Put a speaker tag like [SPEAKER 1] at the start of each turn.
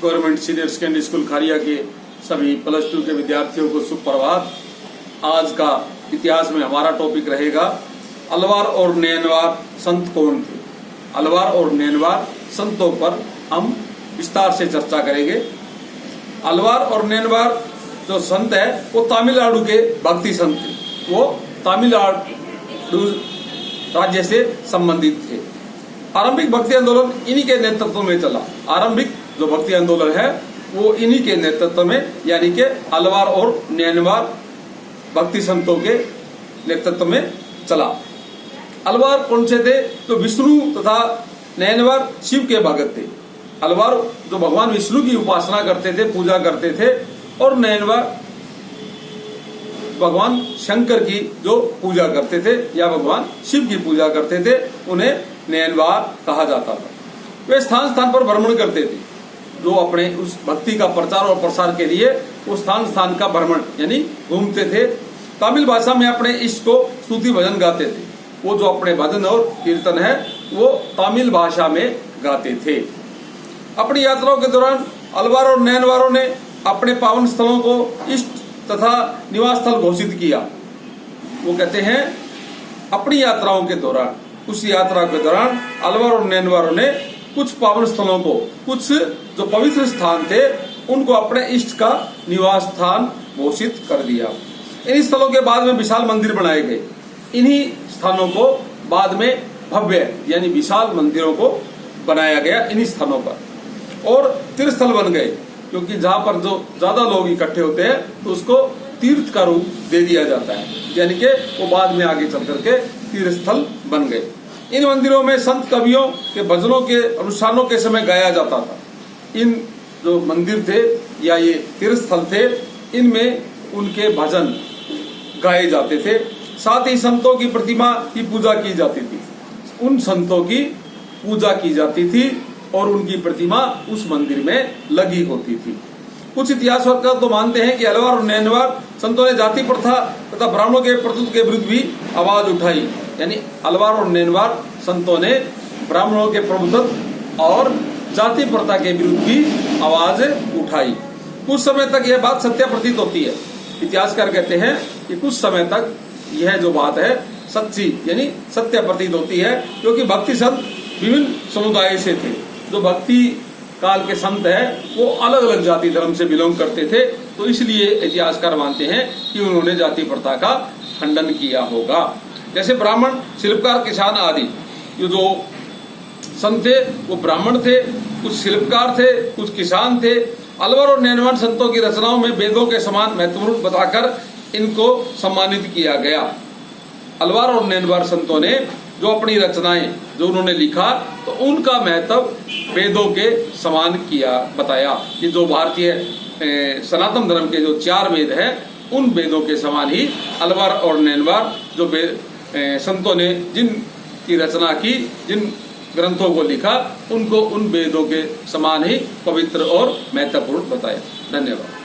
[SPEAKER 1] Government senior secondary school खारिया के सभी +2 के विद्यार्थियों को सुप्रभात। आज का इतिहास में हमारा टॉपिक रहेगा अलवार और नैनवार संत कौन थे। अलवार और नैनवार संतों पर हम विस्तार से चर्चा करेंगे। अलवार और नैनवार जो संत है वो तमिलनाडु के भक्ति संत थे। वो तमिलनाडु राज्य से संबंधित थे। आरंभिक भक्ति आंदोलन इन्हीं के नेतृत्व में चला। आरंभिक जो भक्ति आंदोलन है वो इन्हीं के नेतृत्व में, यानी कि अलवार और नैनवार भक्ति संतों के नेतृत्व में चला। अलवार कौन से थे? तो विष्णु तथा नैनवार शिव के भगत थे। अलवार जो भगवान विष्णु की उपासना करते थे, पूजा करते थे, और नैनवार भगवान शंकर की जो पूजा करते थे या भगवान शिव की पूजा करते थे, उन्हें नैनवार कहा जाता था। वे स्थान स्थान पर भ्रमण करते थे, जो अपने उस भक्ति का प्रचार और प्रसार के लिए वो स्थान स्थान का भ्रमण यानी घूमते थे। तमिल भाषा में अपने इष्ट को स्तुति भजन गाते थे। वो जो अपने भजन और कीर्तन है वो तमिल भाषा में गाते थे। अपनी यात्राओं के दौरान अलवार और नैनवारों ने अपने पावन स्थलों को इष्ट तथा निवास स्थल घोषित किया। वो कहते हैं अपनी यात्राओं के दौरान, उस यात्रा के दौरान अलवार और नैनवारों ने कुछ पावन स्थलों को, कुछ जो पवित्र स्थान थे, उनको अपने इष्ट का निवास स्थान घोषित कर दिया। इन स्थलों के बाद में विशाल मंदिर बनाए गए। इन्हीं स्थानों को बाद में भव्य यानी विशाल मंदिरों को बनाया गया इन्हीं स्थानों पर, और तीर्थ स्थल बन गए, क्योंकि जहाँ पर जो ज्यादा लोग इकट्ठे होते हैं तो उसको तीर्थ का रूप दे दिया जाता है, यानी कि वो बाद में आगे चल करके तीर्थ स्थल बन गए। इन मंदिरों में संत कवियों के भजनों के अनुष्ठानों के समय गाया जाता था। इन जो मंदिर थे या ये तीर्थ स्थल थे, इनमें उनके भजन गाए जाते थे। साथ ही संतों की प्रतिमा की पूजा की जाती थी। उन संतों की पूजा की जाती थी और उनकी प्रतिमा उस मंदिर में लगी होती थी। कुछ इतिहासकार तो मानते हैं कि अलवार और नैनवार संतों ने जाति प्रथा तथा ब्राह्मणों के प्रभुत्व के विरुद्ध भी आवाज उठाई। यानी अलवार और नैनवार संतों ने ब्राह्मणों के प्रभुत्व और जाति प्रथा के विरुद्ध भी आवाज उठाई। कुछ समय तक यह बात सत्य प्रतीत होती है। इतिहासकार कहते हैं कि कुछ समय तक यह जो बात है सच्ची यानी सत्य प्रतीत होती है, क्योंकि भक्ति संत विभिन्न समुदाय से थे। जो भक्ति काल के संत है वो अलग अलग जाति धर्म से बिलोंग करते थे, तो इसलिए इतिहासकार मानते हैं कि उन्होंने जाति प्रथा का खंडन किया होगा। जैसे ब्राह्मण, शिल्पकार, किसान आदि, ये जो संत थे वो ब्राह्मण थे, कुछ शिल्पकार थे, कुछ किसान थे। अलवार और नैनवार संतों की रचनाओं में वेदों के समान महत्वपूर्ण बताकर इनको सम्मानित किया गया। अलवार और नैनवार संतों ने जो अपनी रचनाएं जो उन्होंने लिखा, तो उनका महत्व वेदों के समान किया, बताया। ये जो भारतीय सनातन धर्म के जो 4 वेद हैं, उन वेदों के समान ही अलवार और नैनवार जो संतों ने जिन की रचना की, जिन ग्रंथों को लिखा, उनको उन वेदों के समान ही पवित्र और महत्वपूर्ण बताया। धन्यवाद।